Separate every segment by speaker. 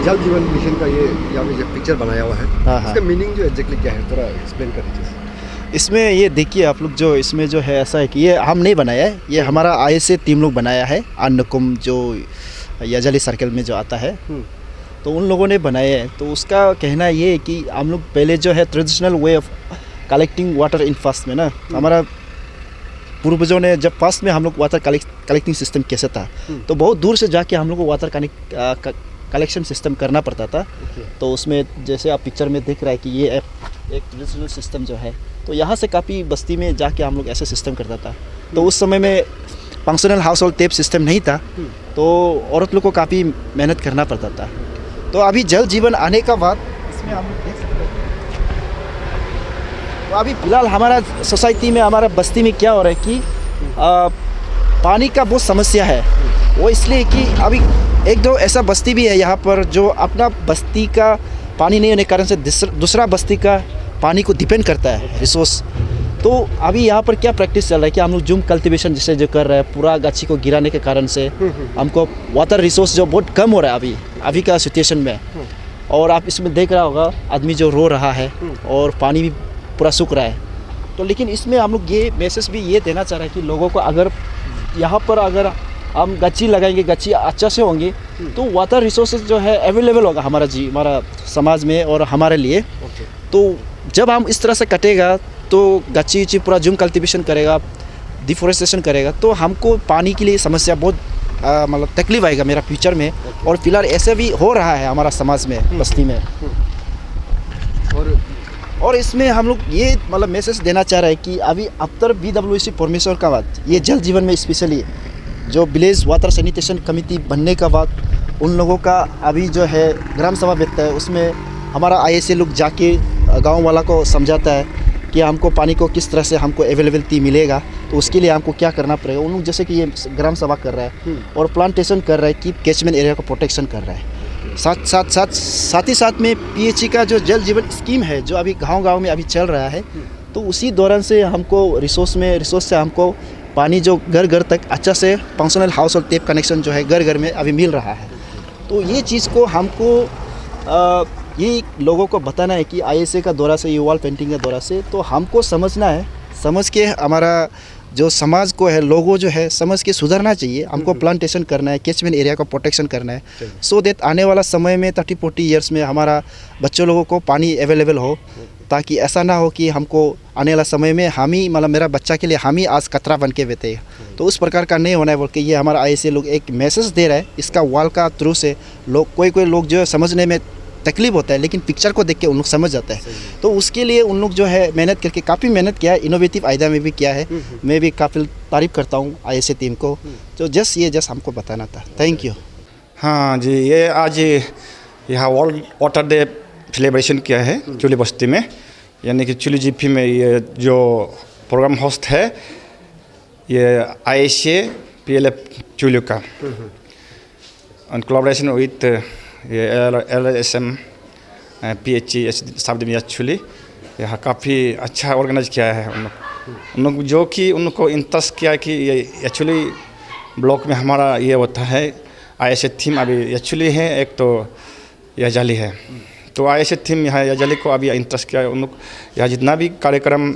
Speaker 1: जल जीवन मिशन का ये यहाँ पे जो पिक्चर बनाया हुआ है,
Speaker 2: हाँ, हाँ।
Speaker 1: इसका मीनिंग जो एग्जैक्टली क्या है, थोड़ा एक्सप्लेन कर दीजिए।
Speaker 2: इसमें ये देखिए आप लोग, जो इसमें जो है ऐसा है कि ये हम नहीं बनाया है, ये हमारा आय से टीम लोग बनाया है। अन्नकुम जो याजली सर्कल में जो आता है, तो उन लोगों ने बनाया है। तो उसका कहना ये है कि हम लोग पहले जो है traditional way of collecting water in first में ना, हमारा पूर्वजों ने जब फर्स्ट में हम लोग वाटर कलेक्टिंग सिस्टम कैसे था, तो बहुत दूर से जाके हम लोग को वाटर कलेक्शन सिस्टम करना पड़ता था। तो उसमें जैसे आप पिक्चर में देख रहा है कि ये एक ट्रेडिशनल सिस्टम जो है, तो यहाँ से काफ़ी बस्ती में जाके हम लोग ऐसे सिस्टम करता था। तो उस समय में functional house hold tape system नहीं था, तो औरत लोग को काफ़ी मेहनत करना पड़ता था। तो अभी जल जीवन आने का बाद इसमें हम लोग देख सकते हैं, तो अभी फिलहाल हमारा सोसाइटी में, हमारा बस्ती में क्या हो रहा है कि पानी का बहुत समस्या है। वो इसलिए कि अभी एक दो ऐसा बस्ती भी है यहाँ पर जो अपना बस्ती का पानी नहीं होने के कारण से दूसरा बस्ती का पानी को डिपेंड करता है रिसोर्स। तो अभी यहाँ पर क्या प्रैक्टिस चल रहा है कि हम लोग जूम कल्टीवेशन जैसे जो कर रहे हैं, पूरा गाछी को गिराने के कारण से हमको वाटर रिसोर्स जो बहुत कम हो रहा है अभी का सिचुएशन में। और आप इसमें देख रहा होगा आदमी जो रो रहा है और पानी भी पूरा सूख रहा है। तो लेकिन इसमें हम लोग ये मैसेज भी ये देना चाह रहे हैं कि लोगों को अगर यहाँ पर अगर हम गच्ची लगाएंगे, गच्ची अच्छा से होंगी, तो वाटर रिसोर्सेज जो है अवेलेबल होगा हमारा समाज में और हमारे लिए। तो जब हम इस तरह से कटेगा तो गच्ची उच्ची पूरा जूम कल्टीवेशन करेगा, डिफोरेस्टेशन करेगा, तो हमको पानी के लिए समस्या बहुत मतलब तकलीफ आएगा मेरा फ्यूचर में। और फिलहाल ऐसे भी हो रहा है हमारा समाज में, बस्ती में। और इसमें हम लोग ये मतलब मैसेज देना चाह रहे हैं कि अभी आफ्टर BWC परमेश्वर का बाद, ये जल जीवन में स्पेशली जो विलेज वाटर सैनिटेशन कमेटी बनने का बाद, उन लोगों का अभी जो है ग्राम सभा बैठता है, उसमें हमारा ISA लोग जाके गांव वाला को समझाता है कि हमको पानी को किस तरह से हमको अवेलेबिलिटी मिलेगा, तो उसके लिए हमको क्या करना पड़ेगा। उन लोग जैसे कि ये ग्राम सभा कर रहा है और प्लांटेशन कर रहा है कि कैचमेंट एरिया को प्रोटेक्शन कर रहा है। साथ ही साथ में PHE का जो जल जीवन स्कीम है जो अभी गांव में अभी चल रहा है, तो उसी दौरान से हमको रिसोर्स से हमको पानी जो घर घर तक अच्छा से functional house hold tape connection जो है घर घर में अभी मिल रहा है। तो ये चीज़ को हमको ये लोगों को बताना है कि ISA का दौरा से, ये वॉल पेंटिंग का दौरा से, तो हमको समझना है, समझ के हमारा जो समाज को है, लोगों जो है समझ के सुधरना चाहिए। हमको प्लांटेशन करना है, कैचमेंट एरिया को प्रोटेक्शन करना है, सो दैट आने वाला समय में 30-40 ईयर्स में हमारा बच्चों लोगों को पानी अवेलेबल हो, ताकि ऐसा ना हो कि हमको आने वाला समय में हम ही मतलब मेरा बच्चा के लिए हम ही आज कतरा बन के बैठे। तो उस प्रकार का नहीं होना है, बोल के ये हमारा ISA लोग एक मैसेज दे रहा है। इसका वॉल का थ्रू से लोग कोई लोग जो है समझने में तकलीफ होता है, लेकिन पिक्चर को देख के उन लोग समझ जाता है। तो उसके लिए उन लोग जो है मेहनत करके काफ़ी मेहनत किया है, इनोवेटिव आइडिया में भी किया है। मैं भी काफ़ी तारीफ़ करता हूँ ISA टीम को। तो जस्ट हमको बताना था। Thank you.
Speaker 3: हाँ जी, ये आज यहाँ वर्ल्ड वाटर डे सेलिब्रेशन किया है चुली बस्ती में, यानी कि चुली GP में। ये जो प्रोग्राम होस्ट है ये ISA PLF चुली का, इन कोलैबोरेशन विथ ये LSM PHE सब डिवीजन चुली। यहाँ काफ़ी अच्छा ऑर्गेनाइज किया है उन लोग जो कि उनको इंटरेस्ट किया कि ये एक्चुअली ब्लॉक में हमारा ये होता है ISA थीम अभी एक्चुअली है, एक तो याजली है। तो ISA थीम यहाँ याजली को अभी इंटरेस्ट किया है उन लोग। यहाँ जितना भी कार्यक्रम,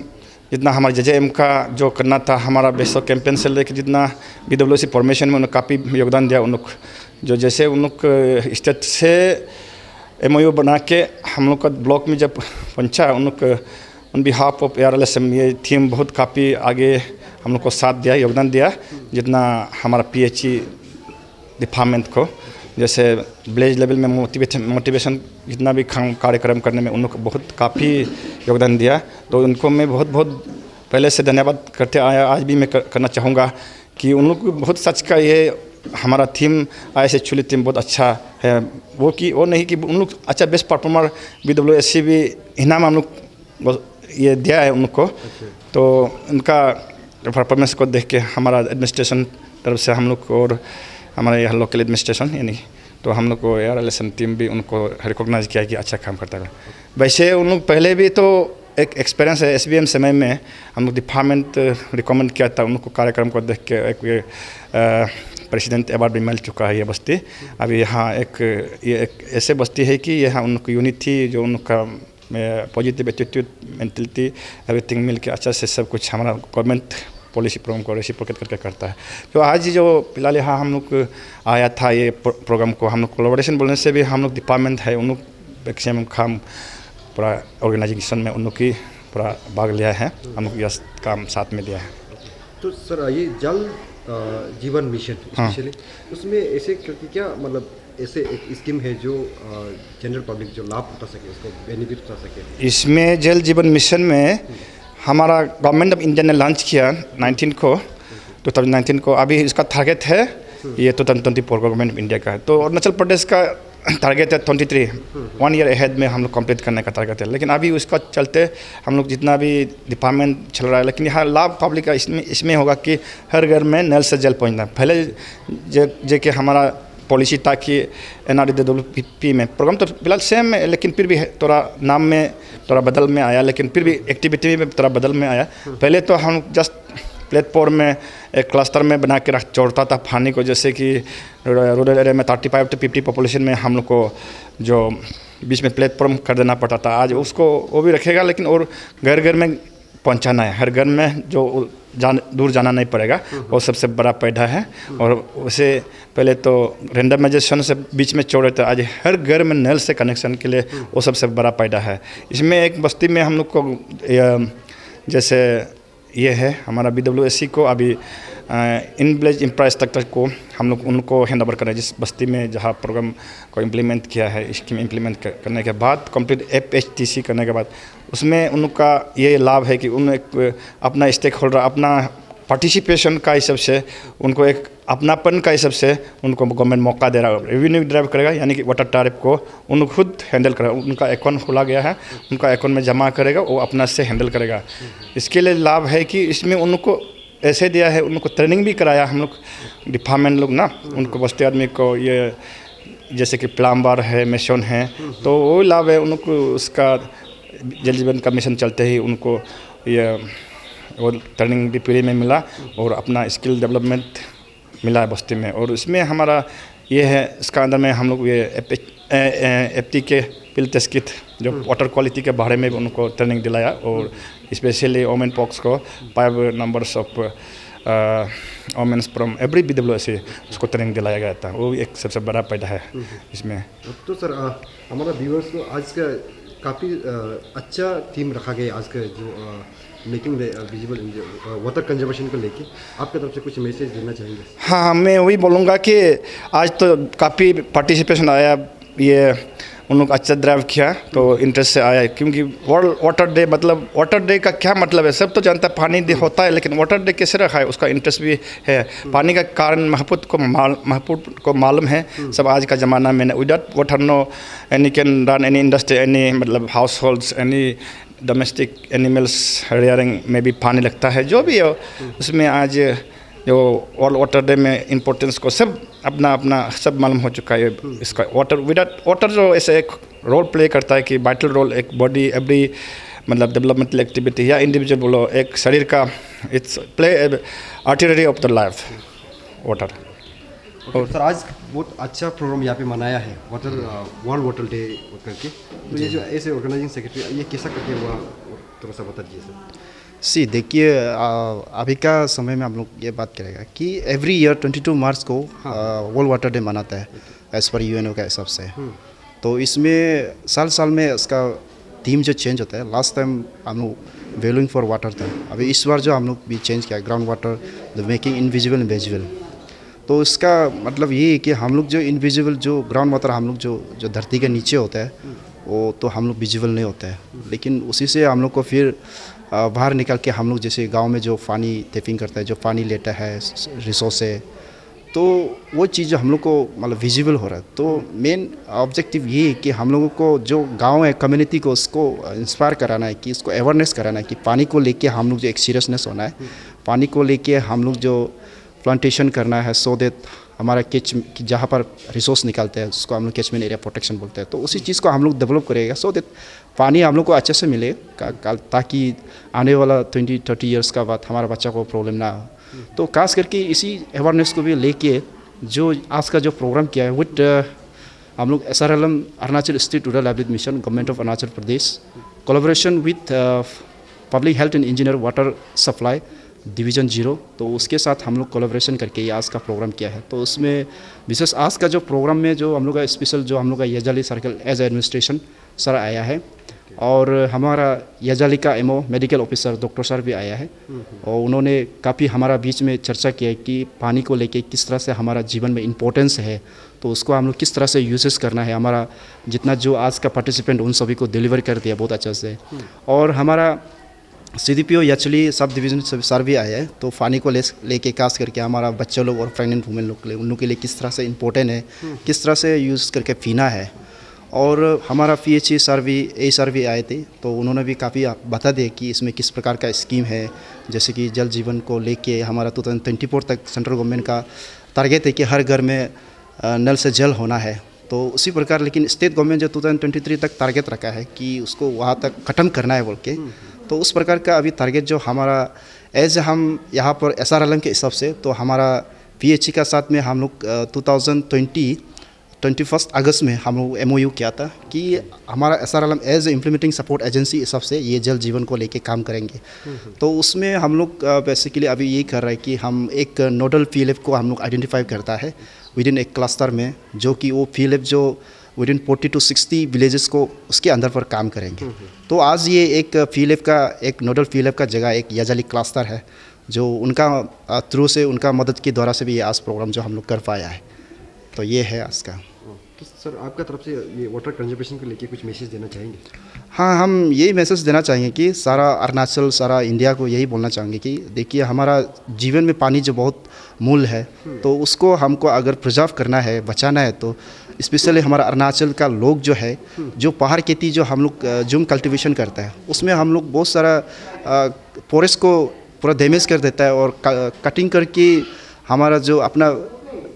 Speaker 3: जितना हमारे JJM का जो करना था, हमारा बेस्ट कैंपेन से लेकर जितना BWC फॉर्मेशन में उन्होंने काफ़ी योगदान दिया। उन लोग जो जैसे उन लोग स्टेट से MOU बना के हम लोग का ब्लॉक में जब पहुँचा, उन लोग ऑन बिहाफ ऑफ ARLSM ये थीम बहुत काफ़ी आगे हम लोग को साथ दिया, योगदान दिया। जितना हमारा PHE डिपार्टमेंट को जैसे विलेज लेवल में मोटिवेशन जितना भी कार्यक्रम करने में उन लोग बहुत काफ़ी योगदान दिया। तो उनको मैं बहुत पहले से धन्यवाद करते आया, आज भी मैं करना चाहूँगा कि उन लोग बहुत सच का ये हमारा थीम ISA चुली थीम बहुत अच्छा है। वो नहीं कि उन लोग अच्छा बेस्ट परफॉर्मर BWSC भी इनाम हम लोग ये दिया है उनको। तो उनका परफॉर्मेंस को देख के हमारा एडमिनिस्ट्रेशन तरफ से हम लोग और हमारे यहाँ लोकल एडमिनिस्ट्रेशन यानी तो हम लोग को ARLSM टीम भी उनको रिकॉग्नाइज किया कि अच्छा काम करता है। वैसे उन लोग पहले भी तो एक एक्सपीरियंस है। SBM समय में हम लोग डिपार्टमेंट रिकमेंड किया था, उनको कार्यक्रम को देख के एक प्रेसिडेंट अवार्ड भी मिल चुका है ये बस्ती। अभी यहाँ ये एक ऐसे बस्ती है कि यहाँ उनको यूनिटी जो उनका पॉजिटिव एटीट्यूड मेंटलिटी एवरीथिंग मिल के अच्छा से सब कुछ हमारा गवर्नमेंट पॉलिसी प्रोग्राम को रेसिप्रोकेट करके करता है। तो आज जो फिलहाल यहाँ हम लोग आया था ये प्रोग्राम को, हम लोग कोलैबोरेशन बोलने से भी हम लोग डिपार्टमेंट है उन लोग मैक्सिमम काम पूरा ऑर्गेनाइजेशन में उन लोग की पूरा भाग लिया है, हम लोग यह काम साथ में दिया है।
Speaker 1: तो सर ये जल जीवन मिशन स्पेशली उसमें ऐसे क्योंकि क्या मतलब ऐसे एक स्कीम है जो जनरल पब्लिक जो लाभ उठा सके, उसको बेनिफिट उठा सके।
Speaker 3: इसमें जल जीवन मिशन में हमारा गवर्नमेंट ऑफ इंडिया ने लॉन्च किया 2019 को। अभी इसका टारगेट है ये 2024 गवर्नमेंट ऑफ इंडिया का है। तो अरुणाचल प्रदेश का टारगेट है 23, 1 ईयर अहेड में हम लोग कंप्लीट करने का टारगेट है। लेकिन अभी उसका चलते हम लोग जितना भी डिपार्टमेंट चल रहा है, लेकिन यहाँ लाभ पब्लिक का इसमें होगा कि हर घर में नल से जल पहुँचना। पहले जो कि हमारा पॉलिसी था कि NRDWP में प्रोग्राम तो फिलहाल सेम है, लेकिन फिर भी थोड़ा नाम में थोड़ा बदल में आया, लेकिन फिर भी एक्टिविटी में थोड़ा बदल में आया। पहले तो हम जस्ट प्लेटफॉर्म में एक क्लस्टर में बना के छोड़ता था पानी को, जैसे कि रूरल एरिया में 35 to 50 पॉपुलेशन में हम लोग को जो बीच में प्लेटफॉर्म कर देना पड़ता था। आज उसको वो भी रखेगा, लेकिन और घर घर में पहुंचाना है, हर घर में जो दूर जाना नहीं पड़ेगा, वो सबसे बड़ा फायदा है। और उसे पहले तो रेंडमाइजेशन से बीच में छोड़ रहे थे, आज हर घर में नल से कनेक्शन के लिए वो सबसे बड़ा फायदा है। इसमें एक बस्ती में हम लोग को जैसे ये है हमारा BWSC को अभी इन विलेज इंफ्रास्ट्रक्चर को हम लोग उनको हैंड ओवर कर रहे हैं। जिस बस्ती में जहाँ प्रोग्राम को इम्प्लीमेंट किया है, स्कीम इम्प्लीमेंट करने के बाद कंप्लीट FHTC करने के बाद उसमें उनका ये लाभ है कि उन एक अपना स्टेक होल्डर अपना पार्टिसिपेशन का हिसाब से उनको एक अपनापन का हिसाब से उनको गवर्नमेंट मौका दे रहा है। रेवेन्यू ड्राइव करेगा, यानी कि वाटर टैरिफ को उन खुद हैंडल करेगा। उनका अकाउंट खोला गया है, उनका अकाउंट में जमा करेगा, वो अपना से हैंडल करेगा। इसके लिए लाभ है कि इसमें उनको ऐसे दिया है, उनको ट्रेनिंग भी कराया हम लोग डिपार्टमेंट लोग ना, उनको बस्ती आदमी को ये जैसे कि प्लम्बर है, मेसन है, तो वो लाभ है उनको। उसका जल जीवन का मिशन चलते ही उनको ये और ट्रेनिंग भी फ्री में मिला और अपना स्किल डेवलपमेंट मिला है बस्ती में। और इसमें हमारा ये है, इसका अंदर में हम लोग ये FT के पिल टेस्ट किट जो वाटर क्वालिटी के बारे में भी उनको ट्रेनिंग दिलाया, और स्पेशली वोमेन पॉक्स को 5 numbers of women's from every BWSC उसको ट्रेनिंग दिलाया गया था। वो एक सबसे बड़ा फायदा है इसमें।
Speaker 1: तो सर हमारा व्यूअर्स को आज का काफ़ी अच्छा थीम रखा गया आज का जो मेकिंग विजिबल वाटर कंजर्वेशन को लेके आपकी तरफ से कुछ मैसेज देना चाहेंगे?
Speaker 3: हाँ, मैं वही बोलूँगा कि आज तो काफ़ी पार्टिसिपेशन आया, ये उन लोग अच्छा ड्राइव किया तो इंटरेस्ट से आया। क्योंकि वर्ल्ड वाटर डे, मतलब वाटर डे का क्या मतलब है सब तो जानता है, पानी डे होता है, लेकिन वाटर डे कैसे रखा है उसका इंटरेस्ट भी है। पानी का कारण महत्व को मालूम है सब आज का ज़माना में। Without water no any can run any industry, any मतलब households, any domestic animals rearing में भी पानी लगता है। जो भी हो उसमें आज जो वर्ल्ड वाटर डे में इम्पोर्टेंस को सब अपना अपना सब मालूम हो चुका है। इसका वाटर विदाउट वाटर जो ऐसे एक रोल प्ले करता है कि वाइटल रोल एक बॉडी एवरी मतलब डेवलपमेंटल एक्टिविटी या इंडिविजुअल बोलो एक शरीर का, it's play artillery of the life water.
Speaker 1: और सर आज बहुत अच्छा प्रोग्राम यहाँ पे मनाया है वाटर वर्ल्ड वाटर डे करके, तो ये जो ऐसे ऑर्गेनाइजिंग सेक्रेटरी ये कैसा करके हुआ थोड़ा सा बता दीजिए सर।
Speaker 2: देखिए अभी का समय में हम लोग ये बात करेगा कि एवरी ईयर 22 मार्च को वर्ल्ड वाटर डे मनाता है एज़ पर UNO का हिसाब से। तो इसमें साल साल में इसका थीम जो चेंज होता है, लास्ट टाइम हम लोग वैल्यूइंग फॉर वाटर था, अभी इस बार जो हम लोग भी चेंज किया ground water the making invisible and visible. तो इसका मतलब ये है कि हम लोग जो इनविजिबल जो ग्राउंड वाटर हम लोग जो धरती के नीचे होता है वो तो हम लोग विजिबल नहीं होता है, लेकिन उसी से हम लोग को फिर बाहर निकल के हम लोग जैसे गांव में जो पानी टेपिंग करता है, जो पानी लेता है रिसोर्स से, तो वो चीज़ हम लोग को मतलब विजिबल हो रहा है। तो मेन ऑब्जेक्टिव ये है कि हम लोगों को जो गांव है कम्युनिटी को उसको इंस्पायर कराना है, कि इसको अवेयरनेस कराना है कि पानी को लेके हम लोग जो एक सीरियसनेस होना है, पानी को लेके हम लोग जो प्लांटेशन करना है, सो दैट हमारा कैच जहाँ पर रिसोर्स निकालते हैं उसको हम लोग कैचमेंट एरिया प्रोटेक्शन बोलते हैं। तो उसी चीज़ को हम लोग डेवलप करेगा, सो दैट पानी हम लोग को अच्छे से मिले ताकि आने वाला 20-30 ईयर्स का बाद हमारा बच्चा को प्रॉब्लम ना हो। तो खास करके इसी अवेयरनेस को भी लेके जो आज का जो प्रोग्राम किया है विद हम लोग SRLM Arunachal state rural livelihood mission, government of Arunachal Pradesh, collaboration with public health and engineer water supply division 0, तो उसके साथ हम लोग कोलैबोरेशन करके ये आज का प्रोग्राम किया है। तो उसमें विशेष आज का जो प्रोग्राम में जो हम लोग का स्पेशल जो हम लोग का यजाली सर्कल एज एडमिनिस्ट्रेशन सर आया है, और हमारा यजाली का MO medical officer doctor sir भी आया है, और उन्होंने काफ़ी हमारा बीच में चर्चा किया है कि पानी को लेके किस तरह से हमारा जीवन में इम्पोर्टेंस है, तो उसको हम लोग किस तरह से यूजेस करना है। हमारा जितना जो आज का पार्टिसिपेंट उन सभी को डिलीवर कर दिया बहुत अच्छा से। और हमारा CDPO यचली सब डिवीज़न सर भी आया है, तो पानी को लेके खास करके हमारा बच्चे लोग और प्रेग्नेंट वुमेन लोग के लिए, उन लोग के लिए किस तरह से इम्पोर्टेंट है, किस तरह से यूज़ करके पीना है। और हमारा PHE सर भी आए थे, तो उन्होंने भी काफ़ी बता दिया कि इसमें किस प्रकार का स्कीम है। जैसे कि जल जीवन को लेके हमारा 2024 तक सेंट्रल गवर्नमेंट का टारगेट है कि हर घर में नल से जल होना है। तो उसी प्रकार लेकिन स्टेट गवर्नमेंट जो 2023 तक टारगेट रखा है कि उसको वहाँ तक ख़त्म करना है बोल के, तो उस प्रकार का अभी टारगेट जो हमारा एज हम यहाँ पर SRLM के हिसाब से, तो हमारा PHE का साथ में हम लोग 21 अगस्त में हम लोग MOU किया था कि हमारा SRLM as implementing support agency हिसाब से ये जल जीवन को लेके काम करेंगे। तो उसमें हम लोग बेसिकली अभी यही कर रहे हैं कि हम एक नोडल PLF को हम लोग आइडेंटिफाई करता है विद इन एक क्लस्टर में, जो कि वो PLF जो विद इन 40 to 60 विलेजेस को उसके अंदर पर काम करेंगे। तो आज ये एक PLF का एक नोडल PLF का जगह एक यजाली क्लस्टर है, जो उनका थ्रू से उनका मदद के द्वारा से भी ये आज प्रोग्राम जो हम लोग कर पाया है। तो ये है आज का।
Speaker 1: तो सर आपका तरफ से ये वाटर कंजर्वेशन को लेके कुछ मैसेज देना चाहेंगे?
Speaker 2: हाँ, हम यही मैसेज देना चाहेंगे कि सारा अरुणाचल, सारा इंडिया को यही बोलना चाहेंगे कि देखिए हमारा जीवन में पानी जो बहुत मूल है, तो उसको हमको अगर प्रिजर्व करना है, बचाना है, तो स्पेशली हमारा अरुणाचल का लोग जो है, जो पहाड़ खेती जो हम लोग जूम कल्टीवेशन करता है, उसमें हम लोग बहुत सारा फॉरेस्ट को पूरा डैमेज कर देता है, और कटिंग करके हमारा जो अपना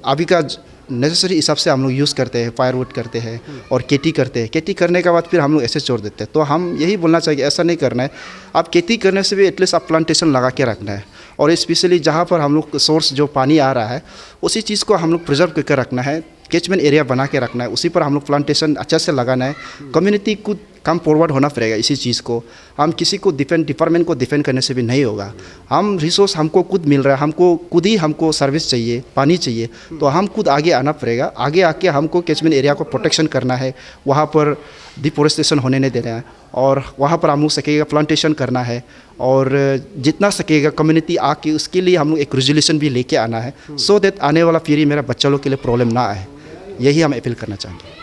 Speaker 2: अभी का नेसेसरी हिसाब से हम लोग यूज़ करते हैं, फायरवुड करते हैं और खेती करते हैं। खेती करने के बाद फिर हम लोग ऐसे छोड़ देते हैं। तो हम यही बोलना चाहिए ऐसा नहीं करना है। आप खेती करने से भी एटलीस्ट आप प्लांटेशन लगा के रखना है, और स्पेशली जहाँ पर हम लोग सोर्स जो पानी आ रहा है उसी चीज़ को हम लोग प्रिजर्व करके रखना है, कैचमेंट एरिया बना के रखना है, उसी पर हम लोग प्लांटेशन अच्छा से लगाना है। कम्युनिटी को कम फॉरवर्ड होना पड़ेगा इसी चीज़ को। हम किसी को डिपार्टमेंट को डिफेंड करने से भी नहीं होगा। हम रिसोर्स हमको खुद मिल रहा है, हमको खुद ही हमको सर्विस चाहिए, पानी चाहिए, तो हम खुद आगे आना पड़ेगा। आगे आके हमको कैचमेंट एरिया को प्रोटेक्शन करना है, वहाँ पर डिफोरेस्टेशन होने नहीं देना है, और वहाँ पर हम लोग सकेगा प्लांटेशन करना है, और जितना सकेगा कम्युनिटी आके उसके लिए हम लोग एक रेजोल्यूशन भी लेके आना है, सो दैट आने वाला पीढ़ी मेरा बच्चा लोग के लिए प्रॉब्लम ना आए। यही हम अपील करना चाहेंगे।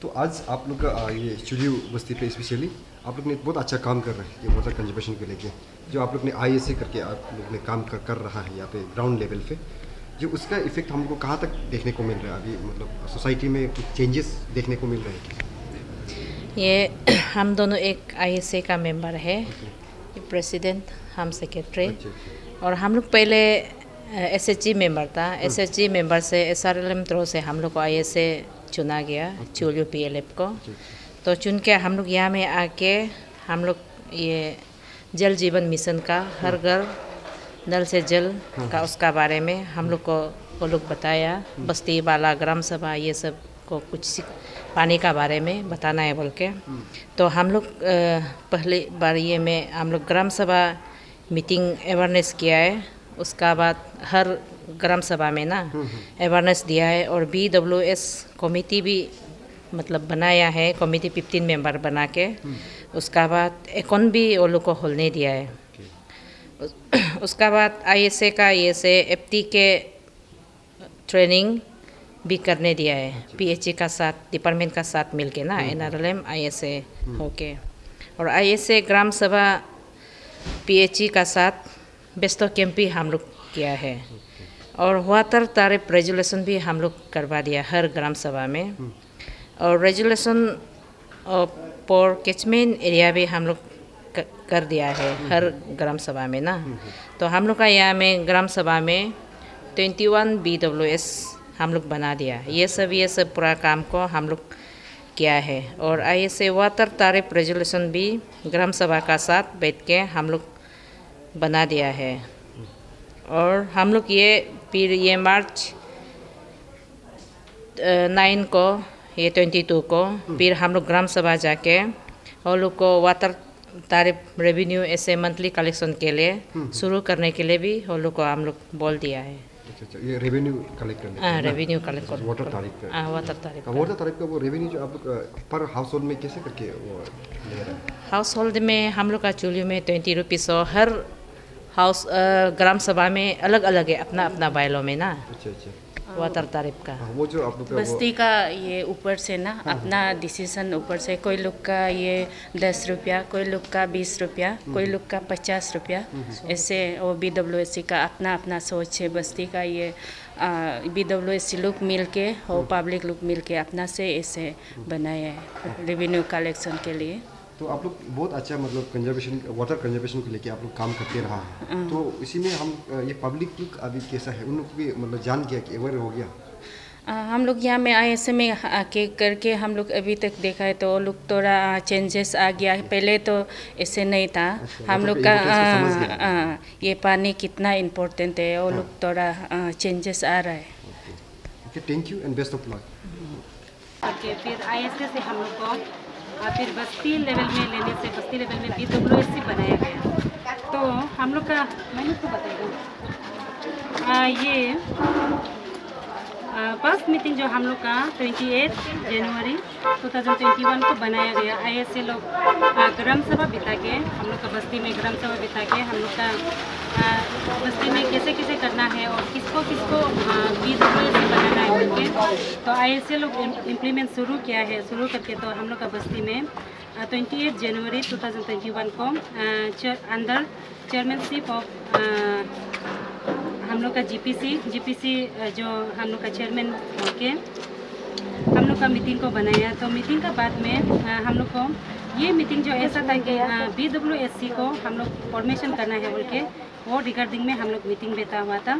Speaker 1: तो आज आप लोग का ये चुली बस्ती पे स्पेशली आप लोग ने बहुत अच्छा काम कर रहे हैं ये वाटर कंजर्वेशन को लेके, जो आप लोग ने ISA करके आप लोग ने काम कर रहा है यहाँ पे ग्राउंड लेवल पे, जो उसका इफेक्ट हमको कहाँ तक देखने को मिल रहा है अभी, मतलब सोसाइटी में कुछ चेंजेस देखने को मिल रहे हैं?
Speaker 4: ये हम दोनों एक ISA का मेंबर है, प्रेसिडेंट, हम सेक्रेटरी, और हम लोग पहले SHG मेंबर था। SHG मेंबर से SRLM थ्रू से हम लोग को ISA चुना गया, चुलियो PLF को। तो चुन के हम लोग यहाँ में आके हम लोग ये जल जीवन मिशन का हर घर नल से जल का उसका बारे में हम लोग को वो लोग बताया, बस्ती वाला ग्राम सभा ये सब को कुछ पानी का बारे में बताना है बोल के। तो हम लोग पहले बार ये में हम लोग ग्राम सभा मीटिंग अवेयरनेस किया है, उसका बाद हर ग्राम सभा में ना अवेयरनेस दिया है, और BWS कमेटी भी मतलब बनाया है, कमेटी 15 मेंबर बना के। उसका बाद एकोन भी वो लोग को होने दिया है। उसका बाद ISA का ये से FT के ट्रेनिंग भी करने दिया है, PHE का साथ, डिपार्टमेंट का साथ मिलके ना, NRLM ISA होके। और ISA ग्राम सभा PHE का साथ बेस्टो कैंप भी हम लोग किया है, और वाटर टैरिफ रेजुलेशन भी हम लोग करवा दिया हर ग्राम सभा में, और रेजुलेशन पर कैचमेंट एरिया भी हम लोग कर दिया है हर ग्राम सभा में ना। तो हम लोग का यहाँ में ग्राम सभा में 21 BWS हम लोग बना दिया। ये सब पूरा काम को हम लोग किया है। और ISA वाटर तारिफ रेजोल्यूशन भी ग्राम सभा का साथ बैठ के हम लोग बना दिया है। और हम लोग फिर ये मार्च 9 को, ये 22 को फिर हम लोग ग्राम सभा जाके और लोग को वाटर तारिफ रेवेन्यू ऐसे मंथली कलेक्शन के लिए शुरू करने के लिए भी हम लोग को बोल दिया है।
Speaker 1: अच्छा, ये रेवेन्यू कलेक्ट करने
Speaker 4: रेवेन्यू कलेक्ट कर
Speaker 1: वाटर तारीफ का
Speaker 4: वाटर तारिफ
Speaker 1: वाटर तारीफ का वो रेवेन्यू जो आप लोग पर हाउस होल्ड में कैसे करके वो ले रहे हैं?
Speaker 4: हाउस होल्ड में हम लोग का चूल्हे में 20 रुपीज़ और हर हाउस ग्राम सभा में अलग अलग है अपना अपना बाइलों में ना
Speaker 1: अच्छा
Speaker 4: वाटर तारिफ का।
Speaker 1: वो जो आप लोग का
Speaker 5: बस्ती का ये ऊपर से ना अपना डिसीजन ऊपर से, कोई लोग का ये 10 रुपया, कोई लोग का 20 रुपया, कोई लोग का 50 रुपया, ऐसे। और BWSC का अपना अपना सोच है। बस्ती का ये BWSC लोग मिल के और पब्लिक लोग मिल के अपना से ऐसे बनाए हैं रेवेन्यू कलेक्शन के लिए।
Speaker 1: तो आप लोग बहुत अच्छा मतलब कंजर्वेशन वाटर कंजर्वेशन को लेके आप लोग काम करते रहा है। तो इसी में हम ये पब्लिक लुक अभी कैसा है, उन लोग को भी मतलब जान गया कि अवेयर हो गया?
Speaker 5: हम लोग यहाँ में ISA में आके करके हम लोग अभी तक देखा है तो लोग थोड़ा चेंजेस आ गया है। पहले तो ऐसे नहीं था। हम लोग का ये पानी कितना इम्पोर्टेंट है वो लोग थोड़ा चेंजेस आ रहा है।
Speaker 1: Okay, thank you and best of luck.
Speaker 6: Okay, फिर ISA से हम लोग को फिर बस्ती लेवल में लेने से बस्ती लेवल में BWSC बनाया गया। तो हम लोग का मैंने तो बताया ये फर्स्ट मीटिंग जो हम लोग का 28 जनवरी 2021 को बनाया गया। ISA लोग ग्राम सभा बिता के, हम लोग का बस्ती में ग्राम सभा बिता के हम लोग का बस्ती में कैसे कैसे करना है और किसको किसको BWSC बनाना है करके, तो ISA लोग इम्प्लीमेंट शुरू किया है। शुरू करके तो हम लोग का बस्ती में 28 जनवरी 2021 को अंडर चेयरमैनशिप ऑफ हम लोग का GPC जो हम लोग का चेयरमैन होके हम लोग का मीटिंग को बनाया। तो मीटिंग का बाद में हम लोग को ये मीटिंग जो ऐसा था कि BWSC को हम लोग फॉर्मेशन करना है बोल के वो रिगार्डिंग में हम लोग मीटिंग बैठा हुआ था।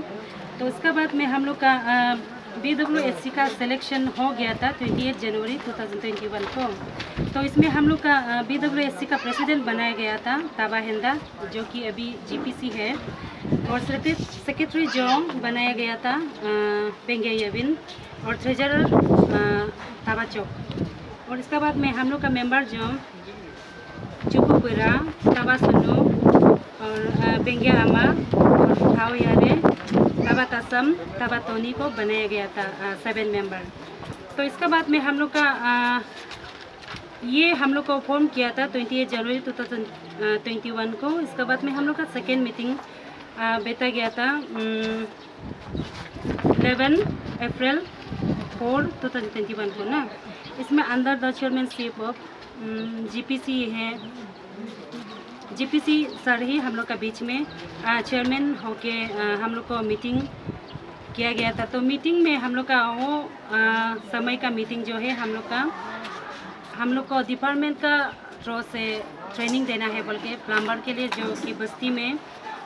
Speaker 6: तो उसके बाद में हम लोग का BWSC का सिलेक्शन हो गया था 28 जनवरी 2021 को। तो इसमें हम लोग का BWSC का प्रेसिडेंट बनाया गया था ताबा हेंदा, जो कि अभी GPC है। और सेक्रेटरी जो बनाया गया था पेंगे यविन, और ट्रेजरर ताबा चौक। और इसके बाद में हम लोग का मेंबर जो चुपुपुरा, ताबा सुनु और बेंगे आमा और खाओ यारे, ताबा तसम, ताबा टोनी को बनाया गया था 7 मेंबर। तो इसके बाद में हम लोग का ये हम लोग को फॉर्म किया था 28 जनवरी 2021 को। इसके बाद में हम लोग का सेकेंड मीटिंग बैठा गया था 11 अप्रैल 4 2021 को ना। इसमें under the chairmanship of GPC है। GPC सर ही हम लोग का बीच में चेयरमैन होके हम लोग को मीटिंग किया गया था। तो मीटिंग में हम लोग का वो समय का मीटिंग जो है हम लोग को डिपार्टमेंट का थ्रू से ट्रेनिंग देना है बोल के प्लम्बर के लिए, जो कि बस्ती में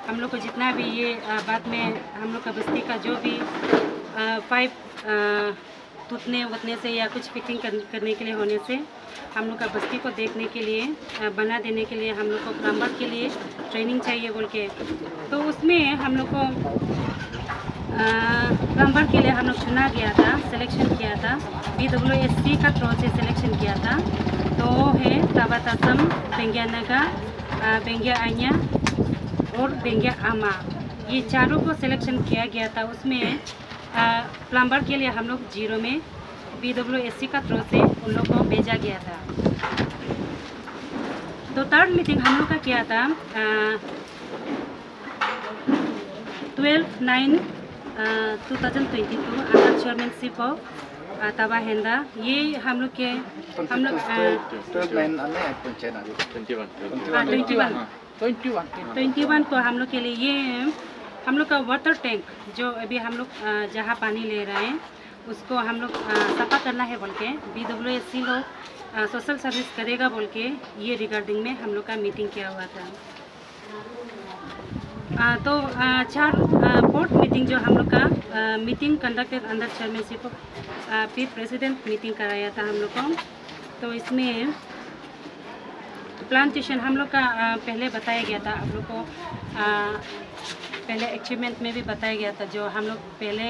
Speaker 6: हम लोग को जितना भी ये बाद में हम लोग का बस्ती का जो भी पाइप टूटने उतने से या कुछ फिटिंग करने के लिए होने से हम लोग का बस्ती को देखने के लिए बना देने के लिए हम लोग को प्लम्बर के लिए ट्रेनिंग चाहिए बोल के। तो उसमें हम लोग को प्लम्बर के लिए हम लोग चुना गया था, सिलेक्शन किया था, BWSC का थ्रू से सिलेक्शन किया था। तो वो है ताबा तसम, बेंगिया नगा, बेंगिया आन्या और बेंगिया आमा, ये चारों को सिलेक्शन किया गया था। उसमें प्लम्बर के लिए हम लोग 0 में BWSC का थ्रू से उन लोग को भेजा गया था। तो थर्ड मीटिंग हम लोग का किया था 12/9 2022 अंडर चेयरमैनशिप ऑफ ताबा हेंदा। ये हम लोग 21 को हम लोग के लिए ये हम लोग का वाटर टैंक जो अभी हम लोग जहाँ पानी ले रहे हैं उसको हम लोग सफा करना है बोल के BWSC लोग सोशल सर्विस करेगा बोल के ये रिगार्डिंग में हम लोग का मीटिंग किया हुआ था। तो फोर्थ मीटिंग जो हम लोग का मीटिंग कंडक्टेड अंडर चेयरमैनशिप फिर प्रेसिडेंट मीटिंग कराया था हम लोग को। तो इसमें प्लांटेशन हम लोग का पहले बताया गया था, आप लोग को पहले अचीवमेंट में भी बताया गया था। जो हम लोग पहले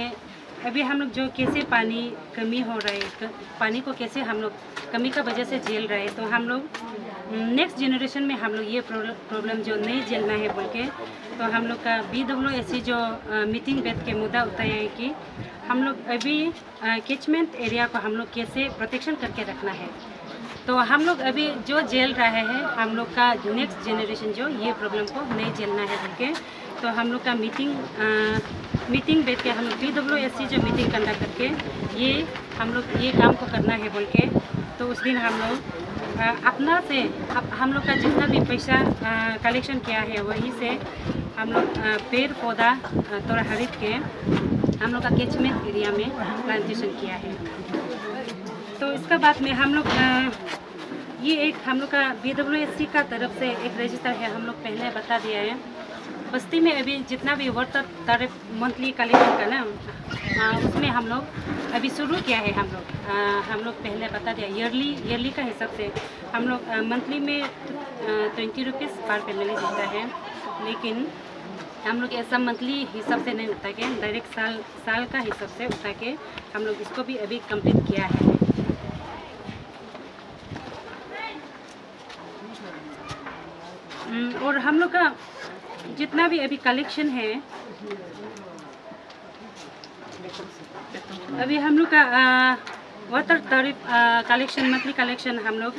Speaker 6: अभी हम लोग जो कैसे पानी कमी हो रहा है, पानी को कैसे हम लोग कमी का वजह से झेल रहे हैं, तो हम लोग नेक्स्ट जनरेशन में हम लोग ये प्रॉब्लम जो नहीं झेलना है बोल के, तो हम लोग का BWSC जो मीटिंग बैठ के मुद्दा उठाया है कि हम लोग अभी कैचमेंट एरिया को हम लोग कैसे प्रोटेक्शन करके रखना है। तो हम लोग अभी जो झेल रहे हैं, हम लोग का नेक्स्ट जनरेशन जो ये प्रॉब्लम को नहीं झेलना है बोल के, तो हम लोग का मीटिंग बैठ के हम लोग BWSC जो मीटिंग कंडक्ट करके ये हम लोग ये काम को करना है बोल के, तो उस दिन हम लोग अपना से हम लोग का जितना भी पैसा कलेक्शन किया है वहीं से हम लोग पेड़ पौधा थोड़ा खरीद के हम लोग का कैचमेंट एरिया में प्लांटेशन किया है। तो इसका बाद में हम लोग ये एक हम लोग का BWSC का तरफ से एक रजिस्टर है, हम लोग पहले बता दिया है। बस्ती में अभी जितना भी वाटर टैरिफ मंथली कलेक्शन का ना, उसमें हम लोग अभी शुरू किया है। हम लोग पहले बता दिया ईयरली का हिसाब से हम लोग मंथली में 20 रुपीज़ पर फैमिली देता है, लेकिन हम लोग ऐसा मंथली हिसाब से नहीं उठा के डायरेक्ट साल का हिसाब से उठा के हम लोग इसको भी अभी कंप्लीट किया है। और हम लोग का जितना भी अभी कलेक्शन है, अभी हम लोग का water tariff collection monthly collection हम लोग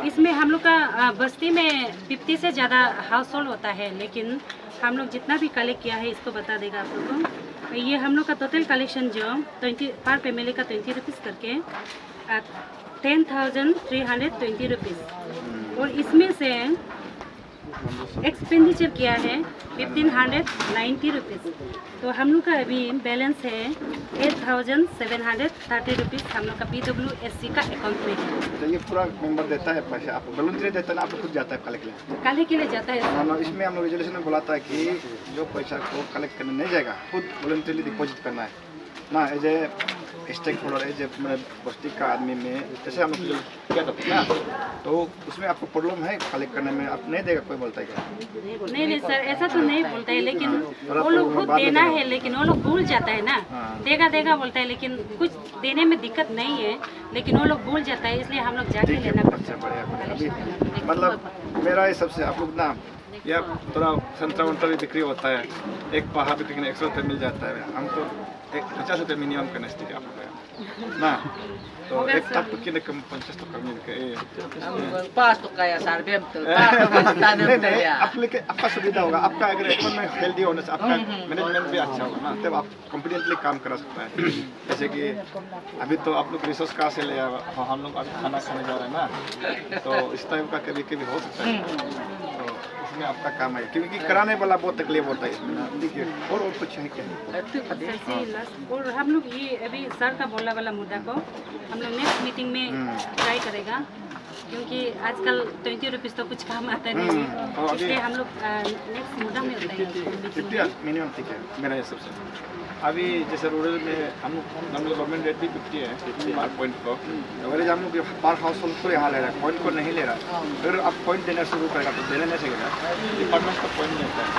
Speaker 6: इसमें हम लोग का बस्ती में 50 से ज़्यादा हाउस होल्ड होता है, लेकिन हम लोग जितना भी कलेक्ट किया है इसको बता देगा आप लोगों को। ये हम लोग का टोटल कलेक्शन जो 20 पर फैमिली का 20 रुपीज़ करके 10,320 रुपीज़, और इसमें से एक्सपेंडिचर किया है 1,590 रुपीज़। तो हम लोग का अभी बैलेंस है 8,730 रुपीज़ हम लोग का BWSC का अकाउंट में है।
Speaker 3: तो ये पूरा मेंबर देता है पैसे, आपको वॉलंटरी देता है ना, आपको खुद जाता है
Speaker 6: काले के लिए जाता है।
Speaker 3: इसमें हम लोग रेजोल्यूशन में बोला था कि जो पैसा को कलेक्ट करने नहीं जाएगा, खुद वॉलंटरीली डिपॉजिट करना है ना। As a stakeholder, as a बस्ती का आदमी में जैसे हम लोग क्या करते हैं ना, तो उसमें आपको प्रॉब्लम है कलेक्ट करने में, आप नहीं देगा कोई बोलता है क्या?
Speaker 6: नहीं सर, ऐसा तो नहीं बोलता है, लेकिन वो लोग खुद देना है, लेकिन वो लोग भूल जाता है ना। देगा बोलता है, लेकिन कुछ देने में दिक्कत नहीं है, लेकिन वो लोग भूल जाता है, इसलिए हम लोग जाके लेना पड़ता है।
Speaker 3: अभी मतलब मेरा ये सबसे आप लोग ना, या थोड़ा संतरा वंतरा भी बिक्री होता है, एक पहाड़ बिक्री 100 रुपये मिल जाता है, हमको 50 रुपये मिनिमम करना चाहिए आप ना। तो एक तब की न कम 50 टका मिल के आपका सुविधा होगा, आपका अगर इकोनॉमी हेल्दी होने से आपका मैनेजमेंट भी अच्छा होगा ना, तब आप कॉन्फिडेंटली काम करा सकता है। जैसे कि अभी तो आप लोग रिसोर्स कहाँ से ले आए, हम लोग अभी खाना खाने जा रहे हैं ना, तो इस टाइप का कभी कभी हो सकता है। तो आपका काम है, क्योंकि कराने वाला बहुत तकलीफ होता है इसमें। देखिए और कुछ है क्या?
Speaker 6: और हम लोग ये अभी सर का बोला वाला मुद्दा को हम लोग नेक्स्ट मीटिंग में ट्राई करेगा, क्योंकि आजकल 20 रुपीज़ तो कुछ काम आता नहीं है, इसलिए हम लोग नेक्स्ट मुद्दा में उठाएंगे।
Speaker 3: मिनिमम ठीक है मेरा ये सबसे। अभी जैसे रूरल में हम लोग गवर्नमेंट रेट भी 50 है, 50 पर पॉइंट को, अगर हम लोग पर हाउस होल्ड को यहाँ ले रहा है, पॉइंट को नहीं ले रहा, अगर आप पॉइंट देना शुरू करेगा तो देने नहीं सकेगा, डिपार्टमेंट का पॉइंट नहीं होता है।